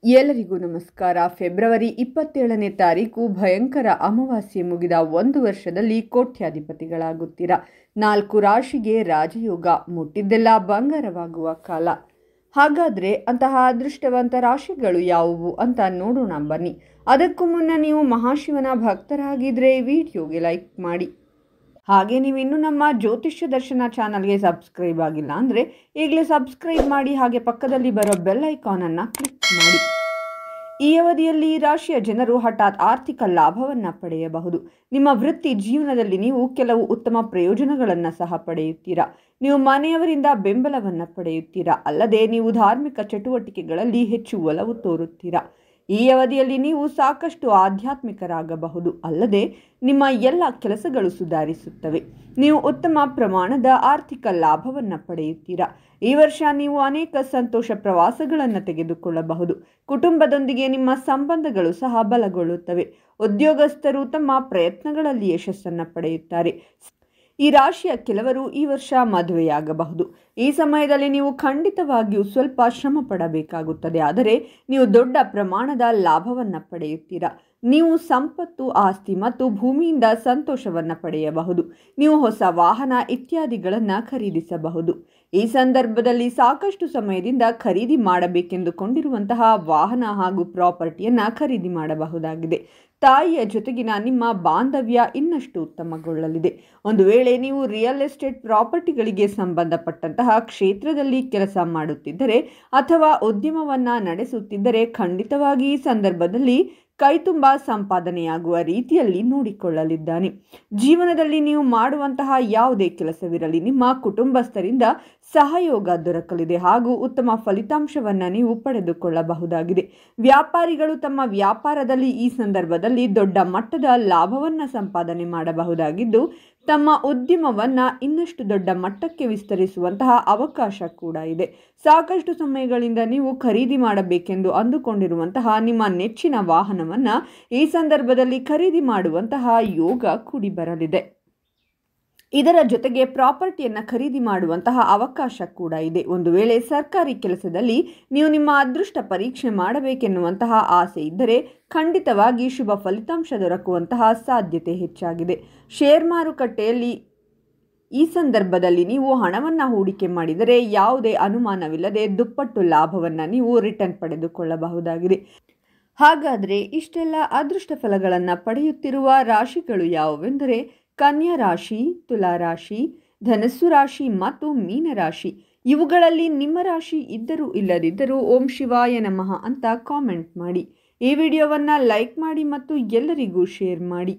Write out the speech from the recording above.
ಎಲ್ಲರಿಗೂ ನಮಸ್ಕಾರ. ಫೆಬ್ರವರಿ 27ನೇ ತಾರೀಕು ಭಯಂಕರ ಅಮಾವಾಸ್ಯೆ ಮುಗಿದ 1 ವರ್ಷದಲ್ಲಿ ಕೋಟ್ಯಾಧಿಪತಿಗಳಾಗುತ್ತೀರಾ. 4 ರಾಶಿಗೆ ರಾಜಯೋಗ, ಮುಟ್ಟಿದ್ದೆಲ್ಲ ಬಂಗಾರವಾಗುವ ಕಾಲ. ಹಾಗಾದರೆ ಅಂತಹ ಅದೃಷ್ಟವಂತ ರಾಶಿಗಳು ಯಾವುವು ಅಂತ ನೋಡೋಣ ಬನ್ನಿ. ಅದಕ್ಕೂ ಮುನ್ನ ನೀವು ಮಹಾಶಿವನ ಭಕ್ತರಾಗಿದ್ದರೆ ವಿಡಿಯೋಗೆ ಲೈಕ್ ಮಾಡಿ. ಹಾಗೆ ನೀವು ಇನ್ನೂ ನಮ್ಮ ಜ್ಯೋತಿಷ್ಯ ದರ್ಶನ ಚಾನಲ್ಗೆ ಸಬ್ಸ್ಕ್ರೈಬ್ ಆಗಿಲ್ಲ ಅಂದರೆ ಈಗಲೇ ಸಬ್ಸ್ಕ್ರೈಬ್ ಮಾಡಿ, ಹಾಗೆ ಪಕ್ಕದಲ್ಲಿ ಬರೋ ಬೆಲ್ ಐಕಾನನ್ನು ಕ್ಲಿಕ್ ಮಾಡಿ. ಈ ಅವಧಿಯಲ್ಲಿ ಈ ರಾಶಿಯ ಜನರು ಹಠಾತ್ ಆರ್ಥಿಕ ಲಾಭವನ್ನು ಪಡೆಯಬಹುದು. ನಿಮ್ಮ ವೃತ್ತಿ ಜೀವನದಲ್ಲಿ ನೀವು ಕೆಲವು ಉತ್ತಮ ಪ್ರಯೋಜನಗಳನ್ನು ಸಹ ಪಡೆಯುತ್ತೀರಾ. ನೀವು ಮನೆಯವರಿಂದ ಬೆಂಬಲವನ್ನು ಪಡೆಯುತ್ತೀರಾ. ಅಲ್ಲದೆ ನೀವು ಧಾರ್ಮಿಕ ಚಟುವಟಿಕೆಗಳಲ್ಲಿ ಹೆಚ್ಚು ಒಲವು ತೋರುತ್ತೀರಾ. ಈ ಅವಧಿಯಲ್ಲಿ ನೀವು ಸಾಕಷ್ಟು ಆಧ್ಯಾತ್ಮಿಕರಾಗಬಹುದು. ಅಲ್ಲದೆ ನಿಮ್ಮ ಎಲ್ಲ ಕೆಲಸಗಳು ಸುಧಾರಿಸುತ್ತವೆ. ನೀವು ಉತ್ತಮ ಪ್ರಮಾಣದ ಆರ್ಥಿಕ ಲಾಭವನ್ನು ಪಡೆಯುತ್ತೀರಾ. ಈ ವರ್ಷ ನೀವು ಅನೇಕ ಸಂತೋಷ ಪ್ರವಾಸಗಳನ್ನು ತೆಗೆದುಕೊಳ್ಳಬಹುದು. ಕುಟುಂಬದೊಂದಿಗೆ ನಿಮ್ಮ ಸಂಬಂಧಗಳು ಸಹ ಬಲಗೊಳ್ಳುತ್ತವೆ. ಉದ್ಯೋಗಸ್ಥರು ತಮ್ಮ ಪ್ರಯತ್ನಗಳಲ್ಲಿ ಯಶಸ್ಸನ್ನು ಪಡೆಯುತ್ತಾರೆ. ಈ ರಾಶಿಯ ಕೆಲವರು ಈ ವರ್ಷ ಮದುವೆಯಾಗಬಹುದು. ಈ ಸಮಯದಲ್ಲಿ ನೀವು ಖಂಡಿತವಾಗಿಯೂ ಸ್ವಲ್ಪ ಶ್ರಮ ಪಡಬೇಕಾಗುತ್ತದೆ, ಆದರೆ ನೀವು ದೊಡ್ಡ ಪ್ರಮಾಣದ ಲಾಭವನ್ನು ಪಡೆಯುತ್ತೀರಾ. ನೀವು ಸಂಪತ್ತು, ಆಸ್ತಿ ಮತ್ತು ಭೂಮಿಯಿಂದ ಸಂತೋಷವನ್ನು ಪಡೆಯಬಹುದು. ನೀವು ಹೊಸ ವಾಹನ ಇತ್ಯಾದಿಗಳನ್ನು ಖರೀದಿಸಬಹುದು. ಈ ಸಂದರ್ಭದಲ್ಲಿ ಸಾಕಷ್ಟು ಸಮಯದಿಂದ ಖರೀದಿ ಮಾಡಬೇಕೆಂದುಕೊಂಡಿರುವಂತಹ ವಾಹನ ಹಾಗೂ ಪ್ರಾಪರ್ಟಿಯನ್ನು ಖರೀದಿ ಮಾಡಬಹುದಾಗಿದೆ. ತಾಯಿಯ ಜೊತೆಗಿನ ನಿಮ್ಮ ಬಾಂಧವ್ಯ ಇನ್ನಷ್ಟು ಉತ್ತಮಗೊಳ್ಳಲಿದೆ. ಒಂದು ವೇಳೆ ನೀವು ರಿಯಲ್ ಎಸ್ಟೇಟ್ ಪ್ರಾಪರ್ಟಿಗಳಿಗೆ ಸಂಬಂಧಪಟ್ಟಂತಹ ಕ್ಷೇತ್ರದಲ್ಲಿ ಕೆಲಸ ಮಾಡುತ್ತಿದ್ದರೆ ಅಥವಾ ಉದ್ಯಮವನ್ನು ನಡೆಸುತ್ತಿದ್ದರೆ ಖಂಡಿತವಾಗಿ ಈ ಸಂದರ್ಭದಲ್ಲಿ ಕೈತುಂಬ ಸಂಪಾದನೆಯಾಗುವ ರೀತಿಯಲ್ಲಿ ನೋಡಿಕೊಳ್ಳಲಿದ್ದಾನೆ. ಜೀವನದಲ್ಲಿ ನೀವು ಮಾಡುವಂತಹ ಯಾವುದೇ ಕೆಲಸವಿರಲಿ ನಿಮ್ಮ ಕುಟುಂಬಸ್ಥರಿಂದ ಸಹಯೋಗ ದೊರಕಲಿದೆ ಹಾಗೂ ಉತ್ತಮ ಫಲಿತಾಂಶವನ್ನು ನೀವು ಪಡೆದುಕೊಳ್ಳಬಹುದಾಗಿದೆ. ವ್ಯಾಪಾರಿಗಳು ತಮ್ಮ ವ್ಯಾಪಾರದಲ್ಲಿ ಈ ಸಂದರ್ಭದಲ್ಲಿ ದೊಡ್ಡ ಮಟ್ಟದ ಲಾಭವನ್ನು ಸಂಪಾದನೆ ಮಾಡಬಹುದಾಗಿದ್ದು, ತಮ್ಮ ಉದ್ಯಮವನ್ನು ಇನ್ನಷ್ಟು ದೊಡ್ಡ ಮಟ್ಟಕ್ಕೆ ವಿಸ್ತರಿಸುವಂತಹ ಅವಕಾಶ ಕೂಡ ಇದೆ. ಸಾಕಷ್ಟು ಸಮಯಗಳಿಂದ ನೀವು ಖರೀದಿ ಮಾಡಬೇಕೆಂದು ಅಂದುಕೊಂಡಿರುವಂತಹ ನಿಮ್ಮ ನೆಚ್ಚಿನ ವಾಹನವನ್ನು ಈ ಸಂದರ್ಭದಲ್ಲಿ ಖರೀದಿ ಮಾಡುವಂತಹ ಯೋಗ ಕೂಡಿ ಬರಲಿದೆ. ಇದರ ಜೊತೆಗೆ ಪ್ರಾಪರ್ಟಿಯನ್ನು ಖರೀದಿ ಮಾಡುವಂತಹ ಅವಕಾಶ ಕೂಡ ಇದೆ. ಒಂದು ವೇಳೆ ಸರ್ಕಾರಿ ಕೆಲಸದಲ್ಲಿ ನೀವು ನಿಮ್ಮ ಅದೃಷ್ಟ ಪರೀಕ್ಷೆ ಮಾಡಬೇಕೆನ್ನುವಂತಹ ಆಸೆ ಇದ್ದರೆ ಖಂಡಿತವಾಗಿ ಶುಭ ಫಲಿತಾಂಶ ದೊರಕುವಂತಹ ಸಾಧ್ಯತೆ ಹೆಚ್ಚಾಗಿದೆ. ಶೇರ್ ಮಾರುಕಟ್ಟೆಯಲ್ಲಿ ಈ ಸಂದರ್ಭದಲ್ಲಿ ನೀವು ಹಣವನ್ನು ಹೂಡಿಕೆ ಮಾಡಿದರೆ ಯಾವುದೇ ಅನುಮಾನವಿಲ್ಲದೆ ದುಪ್ಪಟ್ಟು ಲಾಭವನ್ನು ನೀವು ರಿಟರ್ನ್ ಪಡೆದುಕೊಳ್ಳಬಹುದಾಗಿದೆ. ಹಾಗಾದರೆ ಇಷ್ಟೆಲ್ಲ ಅದೃಷ್ಟ ಫಲಗಳನ್ನು ಪಡೆಯುತ್ತಿರುವ ರಾಶಿಗಳು ಯಾವುವೆಂದರೆ ಕನ್ಯಾ ರಾಶಿ, ತುಲಾ ರಾಶಿ, ಧನಸ್ಸು ರಾಶಿ ಮತ್ತು ಮೀನರಾಶಿ. ಇವುಗಳಲ್ಲಿ ನಿಮ್ಮ ರಾಶಿ ಇದ್ದರೂ ಇಲ್ಲದಿದ್ದರೂ ಓಂ ಶಿವಾಯ ನಮಃ ಅಂತ ಕಾಮೆಂಟ್ ಮಾಡಿ. ಈ ವಿಡಿಯೋವನ್ನು ಲೈಕ್ ಮಾಡಿ ಮತ್ತು ಎಲ್ಲರಿಗೂ ಶೇರ್ ಮಾಡಿ.